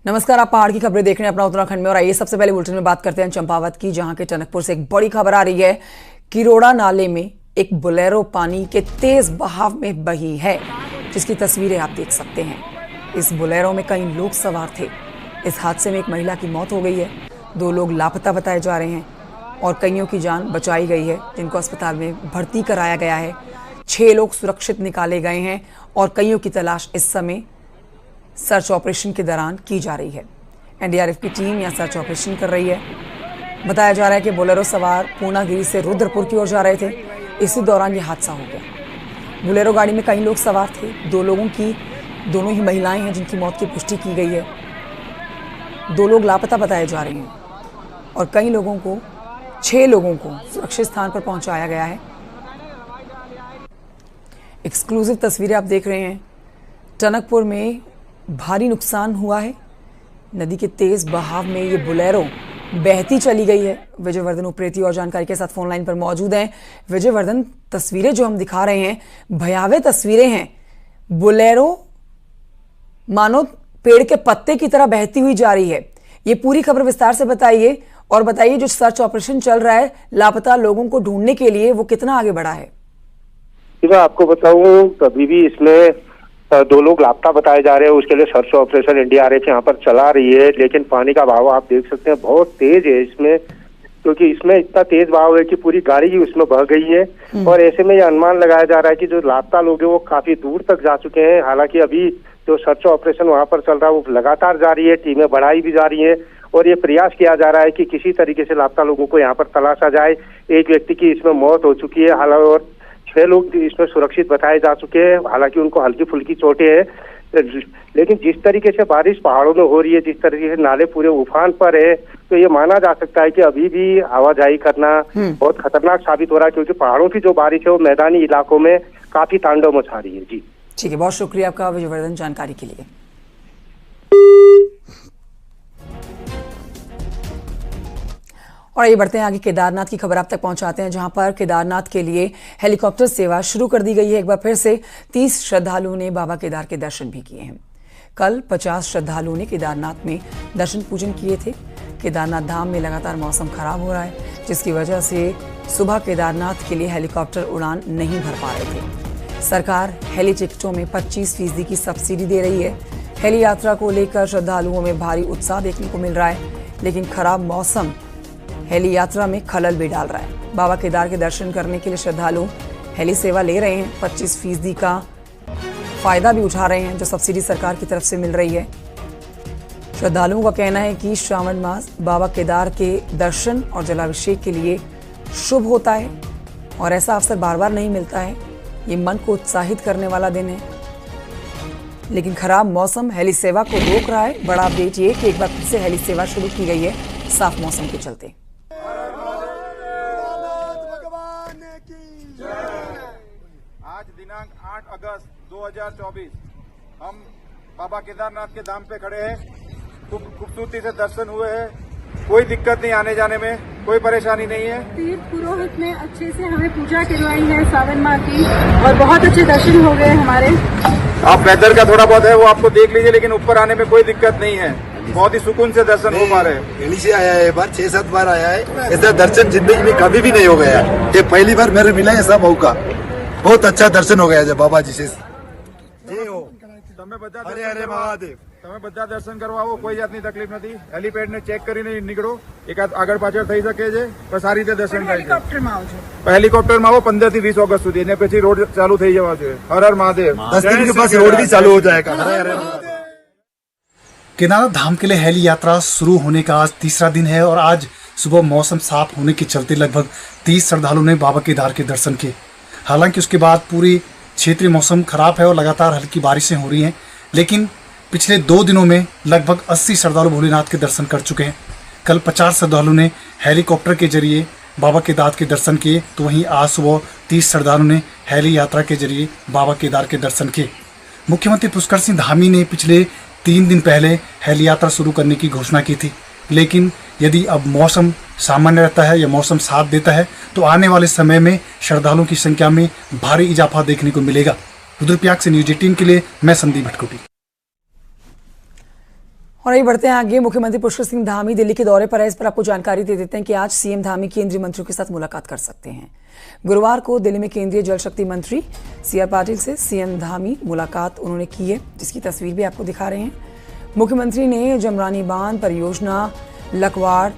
नमस्कार, आप पहाड़ की खबरें देख रहे हैं अपना उत्तराखंड में। और आइए सबसे पहले बुलेटिन में बात करते हैं चंपावत की, जहां के टनकपुर से एक बड़ी खबर आ रही है। किरोड़ा नाले में एक बोलेरो पानी के तेज बहाव में बही है, जिसकी तस्वीरें आप देख सकते हैं। इस बोलेरो में कई लोग सवार थे। इस हादसे में एक महिला की मौत हो गई है, 2 लोग लापता बताए जा रहे हैं और कईयों की जान बचाई गई है, जिनको अस्पताल में भर्ती कराया गया है। 6 लोग सुरक्षित निकाले गए हैं और कईयों की तलाश इस समय सर्च ऑपरेशन के दौरान की जा रही है। एनडीआरएफ की टीम यहां सर्च ऑपरेशन कर रही है। बताया जा रहा है कि बोलेरो सवार पूर्णागिरी से रुद्रपुर की ओर जा रहे थे। इसी दौरान यह हादसा हो गया। बोलेरो गाड़ी में कई लोग सवार थे। 2 लोगों की, दोनों ही महिलाएं हैं जिनकी मौत की पुष्टि की गई है। 2 लोग लापता बताए जा रहे हैं और कई लोगों को, 6 लोगों को सुरक्षित स्थान पर पहुंचाया गया है। एक्सक्लूसिव तस्वीरें आप देख रहे हैं। टनकपुर में भारी नुकसान हुआ है। नदी के तेज बहाव में ये बोलेरो बहती चली गई है। विजयवर्धन उप्रेती और जानकारी के साथ फोन लाइन पर मौजूद हैं। विजयवर्धन, तस्वीरें जो हम दिखा रहे हैं भयावह तस्वीरें हैं। बोलेरो मानो पेड़ के पत्ते की तरह बहती हुई जा रही है। ये पूरी खबर विस्तार से बताइए और बताइए जो सर्च ऑपरेशन चल रहा है लापता लोगों को ढूंढने के लिए, वो कितना आगे बढ़ा है? मैं आपको बताऊं, कभी भी इसमें 2 लोग लापता बताए जा रहे हैं। उसके लिए सर्च ऑपरेशन एनडीआरएफ यहाँ पर चला रही है, लेकिन पानी का बहाव आप देख सकते हैं बहुत तेज है इसमें, क्योंकि इसमें इतना तेज बहाव है कि पूरी गाड़ी ही उसमें बह गई है। और ऐसे में ये अनुमान लगाया जा रहा है कि जो लापता लोग हैं वो काफी दूर तक जा चुके हैं। हालांकि अभी जो सर्च ऑपरेशन वहां पर चल रहा है वो लगातार जारी है, टीमें बढ़ाई भी जा रही है और ये प्रयास किया जा रहा है कि किसी तरीके से लापता लोगों को यहाँ पर तलाशा जाए। एक व्यक्ति की इसमें मौत हो चुकी है, हालांकि और 6 लोग इसमें सुरक्षित बताए जा चुके हैं। हालांकि उनको हल्की फुल्की चोटें हैं, लेकिन जिस तरीके से बारिश पहाड़ों में हो रही है, जिस तरीके से नाले पूरे उफान पर है, तो ये माना जा सकता है कि अभी भी आवाजाही करना बहुत खतरनाक साबित हो रहा है, क्योंकि पहाड़ों की जो बारिश है वो मैदानी इलाकों में काफी तांडव मचा रही है। जी ठीक है, बहुत शुक्रिया आपका विजयवर्धन जानकारी के लिए। और आइए बढ़ते हैं आगे। केदारनाथ की खबर आप तक पहुंचाते हैं, जहां पर केदारनाथ के लिए हेलीकॉप्टर सेवा शुरू कर दी गई है। एक बार फिर से 30 श्रद्धालुओं ने बाबा केदार के दर्शन भी किए हैं। कल 50 श्रद्धालुओं ने केदारनाथ में दर्शन पूजन किए थे। केदारनाथ धाम में लगातार मौसम खराब हो रहा है, जिसकी वजह से सुबह केदारनाथ के लिए हेलीकॉप्टर उड़ान नहीं भर पा रहे थे। सरकार हेली टिकटों में 25% की सब्सिडी दे रही है। हेली यात्रा को लेकर श्रद्धालुओं में भारी उत्साह देखने को मिल रहा है, लेकिन खराब मौसम हेली यात्रा में खलल भी डाल रहा है। बाबा केदार के दर्शन करने के लिए श्रद्धालु हेली सेवा ले रहे हैं। 25% का फायदा भी उठा रहे हैं जो सब्सिडी सरकार की तरफ से मिल रही है। श्रद्धालुओं का कहना है कि श्रावण मास बाबा केदार के दर्शन और जलाभिषेक के लिए शुभ होता है और ऐसा अवसर बार बार नहीं मिलता है। ये मन को उत्साहित करने वाला दिन है, लेकिन खराब मौसम हेली सेवा को रोक रहा है। बड़ा अपडेट ये कि एक बार फिर से हेली सेवा शुरू की गई है साफ मौसम के चलते। आज दिनांक 8 अगस्त 2024 हम बाबा केदारनाथ के धाम पे खड़े हैं। खूब खूबसूरती से दर्शन हुए हैं, कोई दिक्कत नहीं, आने जाने में कोई परेशानी नहीं है। तीर्थ पुरोहित ने अच्छे से हमें पूजा करवाई है सावन माह की और बहुत अच्छे दर्शन हो गए हमारे। आप वेदर का थोड़ा बहुत है वो आपको देख लीजिए, लेकिन ऊपर आने में कोई दिक्कत नहीं है। बहुत ही सुकून से दर्शन हो पा रहे हैं। दिल्ली से आया है, बार 6-7 बार आया है। ऐसा दर्शन जिंदगी में कभी भी नहीं हो गया। ये पहली बार मेरे मिला है ऐसा मौका। बहुत अच्छा दर्शन हो गया जब बाबा जी से। हरे हरे महादेव। તમે બધા દર્શન કરવા આવો, કોઈ જાતની તકલીફ નથી। હેલીપેડ ને ચેક કરીને નીકળો, એકાદ આગળ પાછળ થઈ શકે છે, પણ સારી રીતે દર્શન થાય છે। હેલિકોપ્ટરમાં આવજો, હેલિકોપ્ટરમાં આવો 15 થી 20 ઓગસ્ટ સુધી, અને પછી રોડ ચાલુ થઈ જવા જોઈએ। હર હર महादेव। 10 दिन के बाद रोड भी चालू हो जाएगा। हरे हरे महादेव। केदारनाथ धाम के लिए हेली यात्रा शुरू होने का आज 3रा दिन है और आज सुबह मौसम साफ होने के चलते लगभग 30 श्रद्धालुओं ने बाबा केदार के दर्शन किए। हालांकि उसके बाद पूरी क्षेत्रीय मौसम खराब है और लगातार हल्की बारिशें हो रही हैं, लेकिन पिछले 2 दिनों में लगभग 80 श्रद्धालु भोलेनाथ के दर्शन कर चुके हैं। कल 50 श्रद्धालुओं ने हेलीकॉप्टर के जरिए बाबा केदार के दर्शन किए, तो वहीं आज सुबह 30 श्रद्धालुओं ने हेली यात्रा के जरिए बाबा केदार के दर्शन किए। मुख्यमंत्री पुष्कर सिंह धामी ने पिछले 3 दिन पहले हेली यात्रा शुरू करने की घोषणा की थी, लेकिन यदि अब मौसम सामान्य रहता है या मौसम साथ देता है तो आने वाले समय में श्रद्धालुओं की संख्या में भारी इजाफा देखने को मिलेगा। रुद्रप्रयाग से न्यूज 18 के लिए मैं संदीप भटकोटी। और आइए बढ़ते हैं आगे। मुख्यमंत्री पुष्कर सिंह धामी दिल्ली के दौरे पर है, इस पर आपको जानकारी दे देते हैं कि आज सीएम धामी केंद्रीय मंत्रियों के साथ मुलाकात कर सकते हैं। गुरुवार को दिल्ली में केंद्रीय जल शक्ति मंत्री सीआर पाटिल से सीएम धामी मुलाकात उन्होंने की है, जिसकी तस्वीर भी आपको दिखा रहे हैं। मुख्यमंत्री ने जमरानी बांध परियोजना, लखवाड़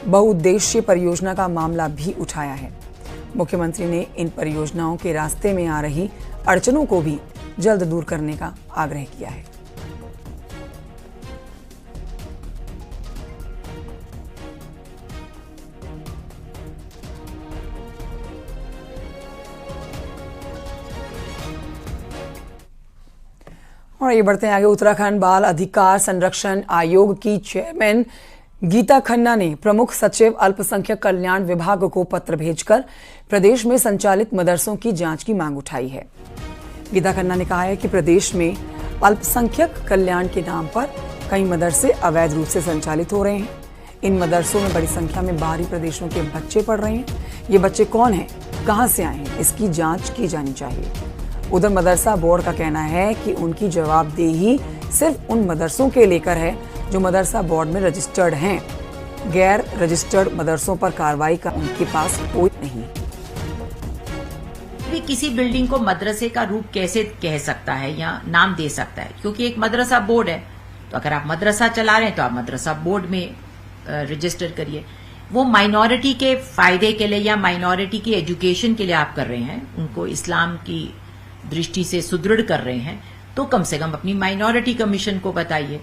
बहुउद्देशीय परियोजना का मामला भी उठाया है। मुख्यमंत्री ने इन परियोजनाओं के रास्ते में आ रही अड़चनों को भी जल्द दूर करने का आग्रह किया है। और ये बढ़ते हैं आगे। उत्तराखंड बाल अधिकार संरक्षण आयोग की चेयरमैन गीता खन्ना ने प्रमुख सचिव अल्पसंख्यक कल्याण विभाग को पत्र भेजकर प्रदेश में संचालित मदरसों की जांच की मांग उठाई है। गीता खन्ना ने कहा है कि प्रदेश में अल्पसंख्यक कल्याण के नाम पर कई मदरसे अवैध रूप से संचालित हो रहे हैं। इन मदरसों में बड़ी संख्या में बाहरी प्रदेशों के बच्चे पढ़ रहे हैं। ये बच्चे कौन हैं, कहां से आए हैं, इसकी जांच की जानी चाहिए। उधर मदरसा बोर्ड का कहना है कि उनकी जवाबदेही सिर्फ उन मदरसों के लेकर है जो मदरसा बोर्ड में रजिस्टर्ड हैं। गैर रजिस्टर्ड मदरसों पर कार्रवाई का उनके पास कोई नहीं। भी किसी बिल्डिंग को मदरसे का रूप कैसे कह सकता है या नाम दे सकता है, क्योंकि एक मदरसा बोर्ड है। तो अगर आप मदरसा चला रहे हैं तो आप मदरसा बोर्ड में रजिस्टर करिए। वो माइनॉरिटी के फायदे के लिए या माइनॉरिटी की एजुकेशन के लिए आप कर रहे हैं, उनको इस्लाम की दृष्टि से सुदृढ़ कर रहे हैं, तो कम से कम अपनी माइनॉरिटी कमीशन को बताइए।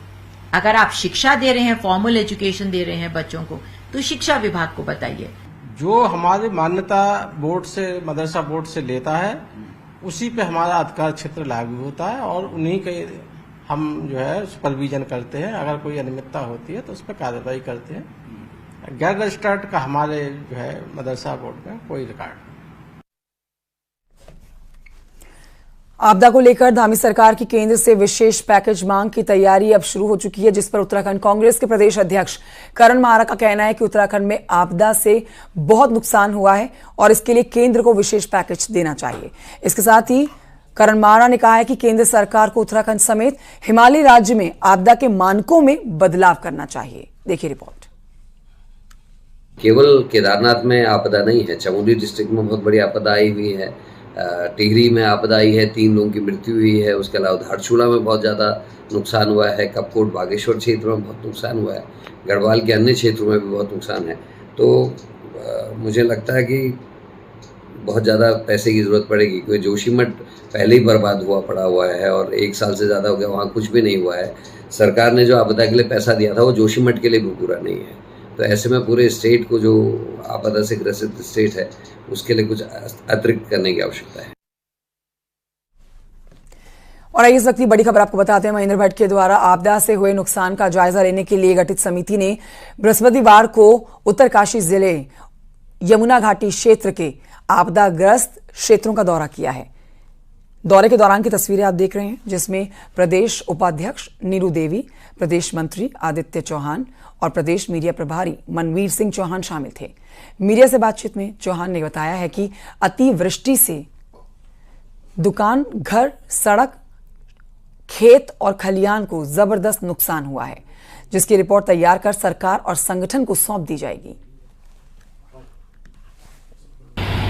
अगर आप शिक्षा दे रहे हैं, फॉर्मल एजुकेशन दे रहे हैं बच्चों को, तो शिक्षा विभाग को बताइए। जो हमारे मान्यता बोर्ड से, मदरसा बोर्ड से लेता है, उसी पे हमारा अधिकार क्षेत्र लागू होता है और उन्हीं के हम जो है सुपरविजन करते हैं। अगर कोई अनियमितता होती है तो उस पर कार्रवाई करते हैं। गैर रजिस्टर्ड का हमारे जो है मदरसा बोर्ड में कोई रिकॉर्ड। आपदा को लेकर धामी सरकार की केंद्र से विशेष पैकेज मांग की तैयारी अब शुरू हो चुकी है, जिस पर उत्तराखंड कांग्रेस के प्रदेश अध्यक्ष करण मारा का कहना है कि उत्तराखंड में आपदा से बहुत नुकसान हुआ है और इसके लिए केंद्र को विशेष पैकेज देना चाहिए। इसके साथ ही करण मारा ने कहा है कि केंद्र सरकार को उत्तराखंड समेत हिमालयी राज्य में आपदा के मानकों में बदलाव करना चाहिए। देखिए रिपोर्ट। केवल केदारनाथ में आपदा नहीं है, चमोली डिस्ट्रिक्ट में बहुत बड़ी आपदा आई हुई है, टिहरी में आपदा आई है, 3 लोगों की मृत्यु हुई है। उसके अलावा धारचूला में बहुत ज़्यादा नुकसान हुआ है, कपकोट बागेश्वर क्षेत्र में बहुत नुकसान हुआ है, गढ़वाल के अन्य क्षेत्रों में भी बहुत नुकसान है। तो मुझे लगता है कि बहुत ज़्यादा पैसे की ज़रूरत पड़ेगी, क्योंकि जोशीमठ पहले ही बर्बाद पड़ा हुआ है और 1 साल से ज़्यादा हो गया, वहाँ कुछ भी नहीं हुआ है। सरकार ने जो आपदा के लिए पैसा दिया था वो जोशीमठ के लिए भी पूरा नहीं है। तो ऐसे में पूरे स्टेट को, जो आपदा से ग्रसित स्टेट है, उसके लिए कुछ अतिरिक्त करने की आवश्यकता है। और इस वक्त की बड़ी खबर आपको बताते हैं। महेंद्र भट्ट के द्वारा आपदा से हुए नुकसान का जायजा लेने के लिए गठित समिति ने बृहस्पतिवार को उत्तरकाशी जिले यमुना घाटी क्षेत्र के आपदाग्रस्त क्षेत्रों का दौरा किया है। दौरे के दौरान की तस्वीरें आप देख रहे हैं, जिसमें प्रदेश उपाध्यक्ष नीरू देवी, प्रदेश मंत्री आदित्य चौहान और प्रदेश मीडिया प्रभारी मनवीर सिंह चौहान शामिल थे। मीडिया से बातचीत में चौहान ने बताया है कि अतिवृष्टि से दुकान, घर, सड़क, खेत और खलियान को जबरदस्त नुकसान हुआ है, जिसकी रिपोर्ट तैयार कर सरकार और संगठन को सौंप दी जाएगी।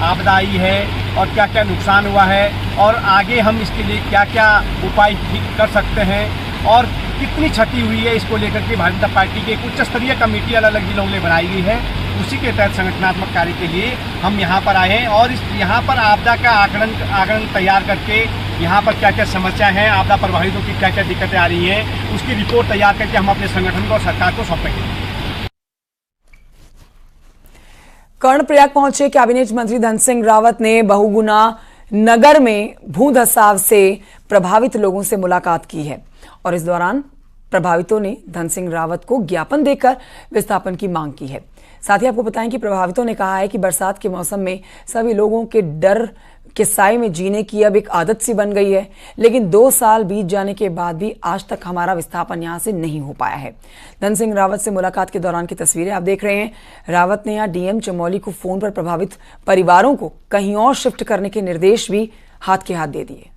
आपदा आई है और क्या क्या नुकसान हुआ है और आगे हम इसके लिए क्या क्या उपाय कर सकते हैं और कितनी क्षति हुई है, इसको लेकर के भारतीय जनता पार्टी की एक उच्च स्तरीय कमेटी अलग अलग जिलों में बनाई गई है। उसी के तहत संगठनात्मक कार्य के लिए हम यहाँ पर आए हैं और यहाँ पर आपदा का आकलन तैयार करके यहाँ पर क्या क्या समस्या हैं, आपदा प्रभावितों की क्या क्या दिक्कतें आ रही हैं, उसकी रिपोर्ट तैयार करके हम अपने संगठन को और सरकार को सौंपेंगे। कर्णप्रयाग पहुंचे कैबिनेट मंत्री धन सिंह रावत ने बहुगुना नगर में भूधसाव से प्रभावित लोगों से मुलाकात की है और इस दौरान प्रभावितों ने धन सिंह रावत को ज्ञापन देकर विस्थापन की मांग की है। साथ ही आपको बताएं कि प्रभावितों ने कहा है कि बरसात के मौसम में सभी लोगों के डर के साए में जीने की अब एक आदत सी बन गई है, लेकिन 2 साल बीत जाने के बाद भी आज तक हमारा विस्थापन यहां से नहीं हो पाया है। धन सिंह रावत से मुलाकात के दौरान की तस्वीरें आप देख रहे हैं। रावत ने यहां डीएम चमोली को फोन पर प्रभावित परिवारों को कहीं और शिफ्ट करने के निर्देश भी हाथ के हाथ दे दिए।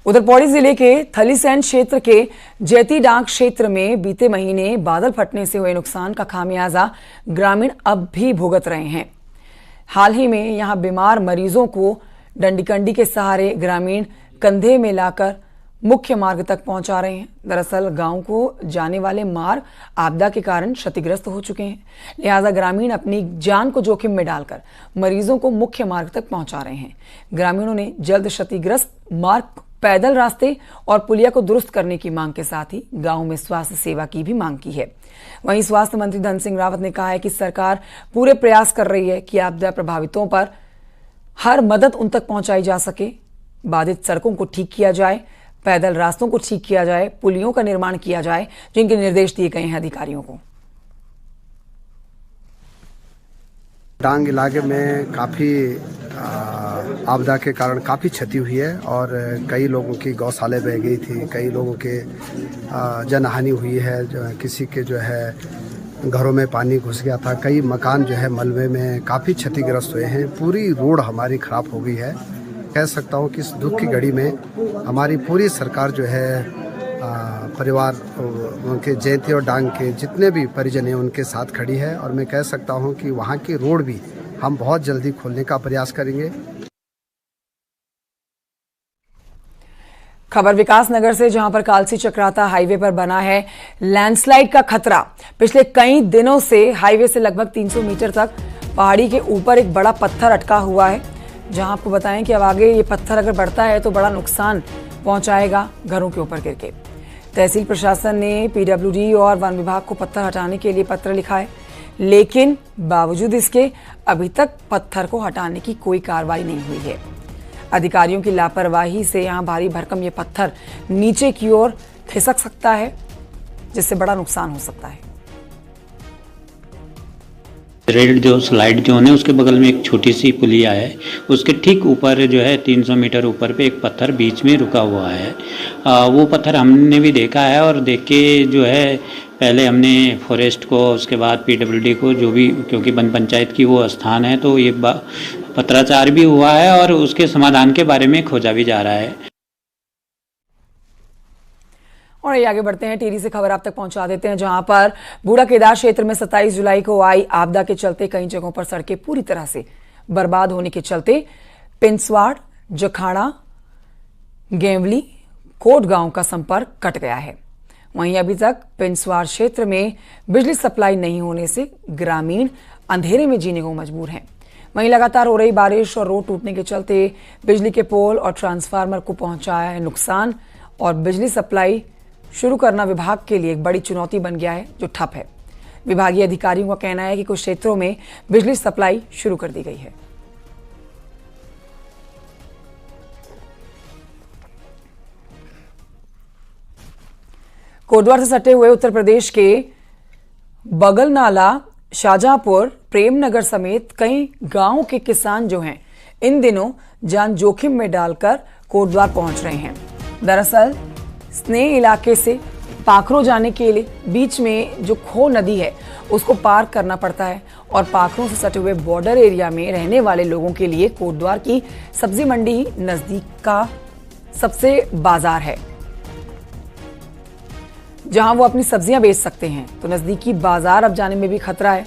उधर पौड़ी जिले के थलीसैंण क्षेत्र के जैतीडांग क्षेत्र में बीते महीने बादल फटने से हुए नुकसान का खामियाजा ग्रामीण अब भी भुगत रहे हैं। हाल ही में यहां बीमार मरीजों को डंडी के सहारे ग्रामीण कंधे में लाकर मुख्य मार्ग तक पहुंचा रहे हैं। दरअसल गांव को जाने वाले मार्ग आपदा के कारण क्षतिग्रस्त हो चुके हैं, लिहाजा ग्रामीण अपनी जान को जोखिम में डालकर मरीजों को मुख्य मार्ग तक पहुंचा रहे हैं। ग्रामीणों ने जल्द क्षतिग्रस्त मार्ग, पैदल रास्ते और पुलिया को दुरुस्त करने की मांग के साथ ही गांव में स्वास्थ्य सेवा की भी मांग की है। वहीं स्वास्थ्य मंत्री धन सिंह रावत ने कहा है कि सरकार पूरे प्रयास कर रही है कि आपदा प्रभावितों पर हर मदद उन तक पहुंचाई जा सके। बाधित सड़कों को ठीक किया जाए, पैदल रास्तों को ठीक किया जाए, पुलियों का निर्माण किया जाए, जिनके निर्देश दिए गए हैं अधिकारियों को। डांग इलाके में काफ़ी आपदा के कारण काफ़ी क्षति हुई है और कई लोगों की गौशाले बह गई थी, कई लोगों के जनहानि हुई है, जो किसी के जो है घरों में पानी घुस गया था, कई मकान जो है मलबे में काफ़ी क्षतिग्रस्त हुए हैं। पूरी रोड हमारी खराब हो गई है। कह सकता हूँ कि इस दुख की घड़ी में हमारी पूरी सरकार जो है परिवार उनके जैती और डांग के जितने भी परिजन हैं उनके साथ खड़ी है और मैं कह सकता हूं कि वहां की रोड भी हम बहुत जल्दी खोलने का प्रयास करेंगे। खबर विकास नगर से, जहां पर कालसी चक्राता हाईवे पर बना है लैंडस्लाइड का खतरा। पिछले कई दिनों से हाईवे से लगभग 300 मीटर तक पहाड़ी के ऊपर एक बड़ा पत्थर अटका हुआ है, जहां आपको बताएं कि अब आगे ये पत्थर अगर बढ़ता है तो बड़ा नुकसान पहुंचाएगा घरों के ऊपर गिरके। तहसील प्रशासन ने पीडब्ल्यूडी और वन विभाग को पत्थर हटाने के लिए पत्र लिखा है, लेकिन बावजूद इसके अभी तक पत्थर को हटाने की कोई कार्रवाई नहीं हुई है। अधिकारियों की लापरवाही से यहां भारी भरकम ये पत्थर नीचे की ओर खिसक सकता है, जिससे बड़ा नुकसान हो सकता है। रेड जो स्लाइड जोन है उसके बगल में एक छोटी सी पुलिया है, उसके ठीक ऊपर जो है 300 मीटर ऊपर पे एक पत्थर बीच में रुका हुआ है। वो पत्थर हमने भी देखा है और देख के जो है पहले हमने फॉरेस्ट को, उसके बाद पीडब्ल्यूडी को, जो भी, क्योंकि वन पंचायत की वो स्थान है तो ये पत्राचार भी हुआ है और उसके समाधान के बारे में खोजा भी जा रहा है। और ये आगे बढ़ते हैं, टिहरी से खबर आप तक पहुंचा देते हैं, जहां पर बूढ़ा केदार क्षेत्र में 27 जुलाई को आई आपदा के चलते कई जगहों पर सड़कें पूरी तरह से बर्बाद होने के चलते पिंसवाड़, जखाड़ा, गेवली, कोट गांव का संपर्क कट गया है। वहीं अभी तक पिंसवाड़ क्षेत्र में बिजली सप्लाई नहीं होने से ग्रामीण अंधेरे में जीने को मजबूर हैं। वहीं लगातार हो रही बारिश और रोड टूटने के चलते बिजली के पोल और ट्रांसफार्मर को पहुंचाया है नुकसान और बिजली सप्लाई शुरू करना विभाग के लिए एक बड़ी चुनौती बन गया है, जो ठप है। विभागीय अधिकारियों का कहना है कि कुछ क्षेत्रों में बिजली सप्लाई शुरू कर दी गई है। कोटद्वार से सटे हुए उत्तर प्रदेश के बगलनाला, शाहजहांपुर, प्रेमनगर समेत कई गांवों के किसान जो हैं इन दिनों जान जोखिम में डालकर कोटद्वार पहुंच रहे हैं। दरअसल स्नेह इलाके से पाखरो जाने के लिए बीच में जो खो नदी है उसको पार करना पड़ता है और पाखरों से सटे हुए बॉर्डर एरिया में रहने वाले लोगों के लिए कोटद्वार की सब्जी मंडी ही नजदीक का सबसे बाजार है, जहां वो अपनी सब्जियां बेच सकते हैं। तो नजदीकी बाजार अब जाने में भी खतरा है।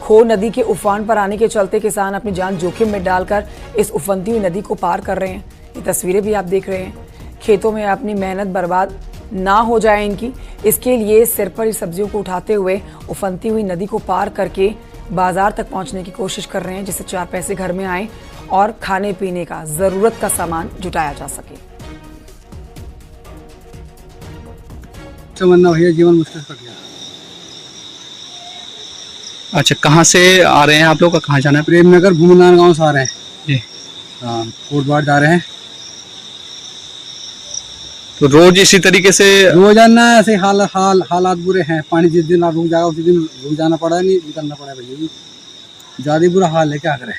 खो नदी के उफान पर आने के चलते किसान अपनी जान जोखिम में डालकर इस उफनती हुई नदी को पार कर रहे हैं। ये तस्वीरें भी आप देख रहे हैं। खेतों में अपनी मेहनत बर्बाद ना हो जाए इनकी, इसके लिए सिर पर इस सब्जियों को उठाते हुए उफनती हुई नदी को पार करके बाजार तक पहुंचने की कोशिश कर रहे हैं, जिससे 4 पैसे घर में आए और खाने पीने का, जरूरत का सामान जुटाया जा सके। तमन्ना भैया, जीवन मुश्किल पड़ गया। अच्छा, कहाँ से आ रहे हैं आप लोग? कहाँ जाना है? प्रेमनगर भूमनान गांव से आ रहे हैं जी। हाँ, कोटद्वार जा रहे हैं। तो रोज इसी तरीके से रोजाना ऐसे हालात बुरे हैं। पानी जिस दिन रुक जाएगा उसी दिन रुक जाना पड़ा, नहीं निकलना पड़ा भैया जी, ज्यादा बुरा हाल है, क्या करें।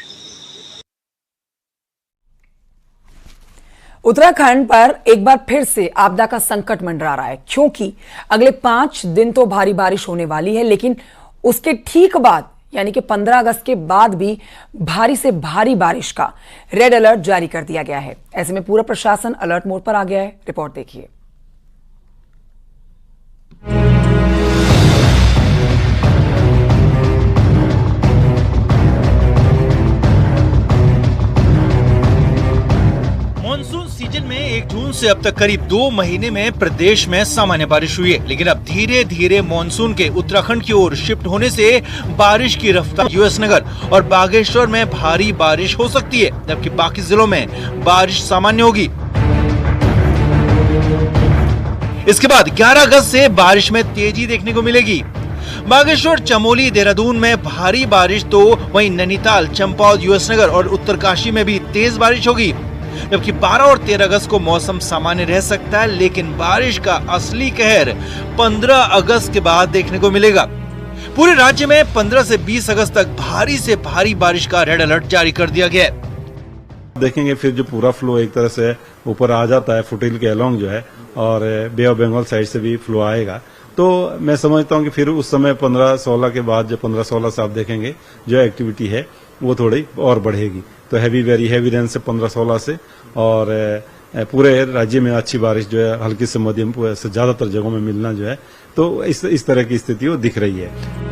उत्तराखंड पर एक बार फिर से आपदा का संकट मंडरा रहा है, क्योंकि अगले 5 दिन तो भारी बारिश होने वाली है, लेकिन उसके ठीक बाद यानी कि 15 अगस्त के बाद भी भारी से भारी बारिश का रेड अलर्ट जारी कर दिया गया है। ऐसे में पूरा प्रशासन अलर्ट मोड पर आ गया है। रिपोर्ट देखिए। मानसून सीजन में 1 जून से अब तक करीब 2 महीने में प्रदेश में सामान्य बारिश हुई है, लेकिन अब धीरे धीरे मानसून के उत्तराखंड की ओर शिफ्ट होने से बारिश की रफ्तार यूएस नगर और बागेश्वर में भारी बारिश हो सकती है, जबकि बाकी जिलों में बारिश सामान्य होगी। इसके बाद 11 अगस्त से बारिश में तेजी देखने को मिलेगी। बागेश्वर, चमोली, देहरादून में भारी बारिश तो वहीं नैनीताल, चंपावत, यूएस नगर और उत्तरकाशी में भी तेज बारिश होगी, जबकि 12 और 13 अगस्त को मौसम सामान्य रह सकता है, लेकिन बारिश का असली कहर 15 अगस्त के बाद देखने को मिलेगा। पूरे राज्य में 15 से 20 अगस्त तक भारी से भारी बारिश का रेड अलर्ट जारी कर दिया गया है। देखेंगे फिर जो पूरा फ्लो एक तरह से ऊपर आ जाता है फुटहिल के अलोंग जो है, और बे ऑफ बंगाल साइड से भी फ्लो आएगा, तो मैं समझता हूं कि फिर उस समय 15-16 के बाद जो 15-16 से आप देखेंगे जो एक्टिविटी है वो थोड़ी और बढ़ेगी। तो वेरी हैवी रेन से 15-16 से, और पूरे राज्य में अच्छी बारिश जो है हल्की से मध्यम से ज्यादातर जगहों में मिलना जो है, तो इस तरह की स्थिति वो दिख रही है।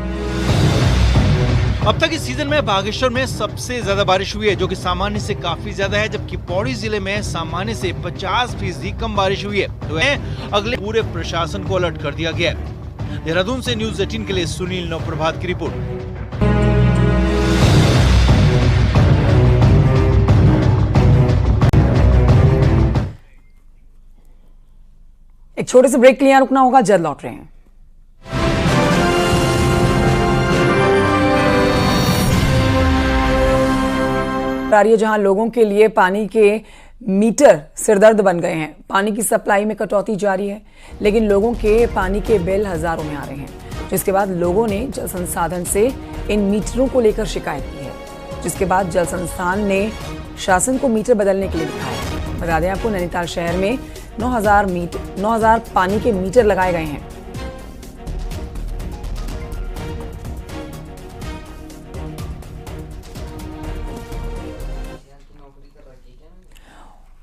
अब तक इस सीजन में बागेश्वर में सबसे ज्यादा बारिश हुई है, जो कि सामान्य से काफी ज्यादा है, जबकि पौड़ी जिले में सामान्य से 50% कम बारिश हुई है। तो अगले पूरे प्रशासन को अलर्ट कर दिया गया है। देहरादून से न्यूज़ 18 के लिए सुनील नवप्रभात की रिपोर्ट। एक छोटे से ब्रेक के लिए रुकना होगा, जल्द लौट रहे हैं। जहां लोगों के लिए पानी के मीटर सिरदर्द बन गए हैं। पानी की सप्लाई में कटौती जारी है, लेकिन लोगों के पानी के बिल हजारों में आ रहे हैं, जिसके बाद लोगों ने जल संसाधन से इन मीटरों को लेकर शिकायत की है, जिसके बाद जल संस्थान ने शासन को मीटर बदलने के लिए लिखा है। बता दें आपको, नैनीताल शहर में 9,000 पानी के मीटर लगाए गए हैं।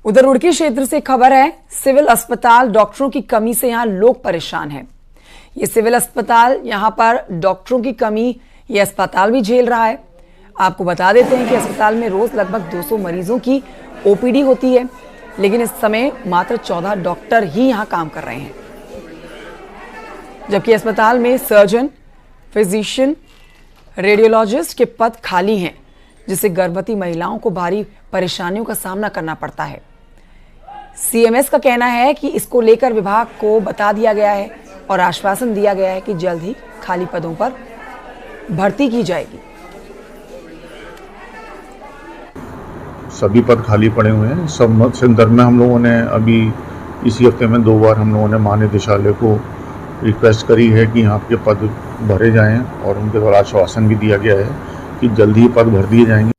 उधर रुड़की क्षेत्र से खबर है, सिविल अस्पताल डॉक्टरों की कमी से यहां लोग परेशान हैं। ये सिविल अस्पताल, यहां पर डॉक्टरों की कमी ये अस्पताल भी झेल रहा है। आपको बता देते हैं कि अस्पताल में रोज लगभग 200 मरीजों की ओपीडी होती है, लेकिन इस समय मात्र 14 डॉक्टर ही यहां काम कर रहे हैं, जबकि अस्पताल में सर्जन, फिजिशियन, रेडियोलॉजिस्ट के पद खाली हैं, जिससे गर्भवती महिलाओं को भारी परेशानियों का सामना करना पड़ता है। सीएमएस का कहना है कि इसको लेकर विभाग को बता दिया गया है और आश्वासन दिया गया है कि जल्द ही खाली पदों पर भर्ती की जाएगी। सभी पद खाली पड़े हुए हैं। सब संदर्भ में हम लोगों ने अभी इसी हफ्ते में 2 बार हम लोगों ने महानिदेशालय को रिक्वेस्ट करी है कि यहाँ के पद भरे जाएं, और उनके द्वारा आश्वासन भी दिया गया है कि जल्दी ही पद भर दिए जाएंगे।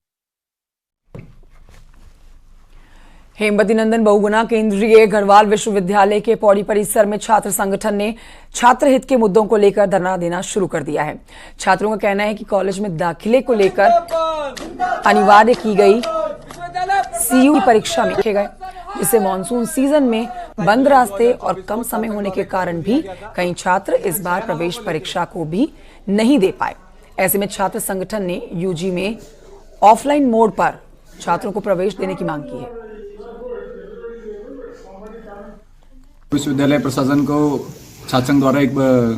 हेमवती नंदन बहुगुणा केंद्रीय गढ़वाल विश्वविद्यालय के पौड़ी परिसर में छात्र संगठन ने छात्र हित के मुद्दों को लेकर धरना देना शुरू कर दिया है। छात्रों का कहना है कि कॉलेज में दाखिले को लेकर अनिवार्य की गई सीयू की परीक्षा में लिखे गए, जिससे मानसून सीजन में बंद रास्ते और कम समय होने के कारण भी कई छात्र इस बार प्रवेश परीक्षा को भी नहीं दे पाए। ऐसे में छात्र संगठन ने यूजी में ऑफलाइन मोड पर छात्रों को प्रवेश देने की मांग की है। विश्वविद्यालय प्रशासन को छात्र संघ द्वारा एक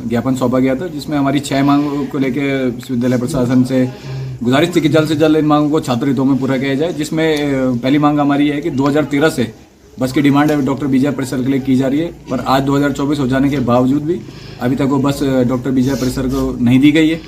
ज्ञापन सौंपा गया था, जिसमें हमारी 6 मांगों को लेकर विश्वविद्यालय प्रशासन से गुजारिश थी कि जल्द से जल्द इन मांगों को छात्र हितों में पूरा किया जाए। जिसमें पहली मांग हमारी है कि 2013 से बस की डिमांड है डॉक्टर बीजे परिसर के लिए की जा रही है, पर आज 2024 हो जाने के बावजूद भी अभी तक वो बस डॉक्टर बीजे परिसर को नहीं दी गई है।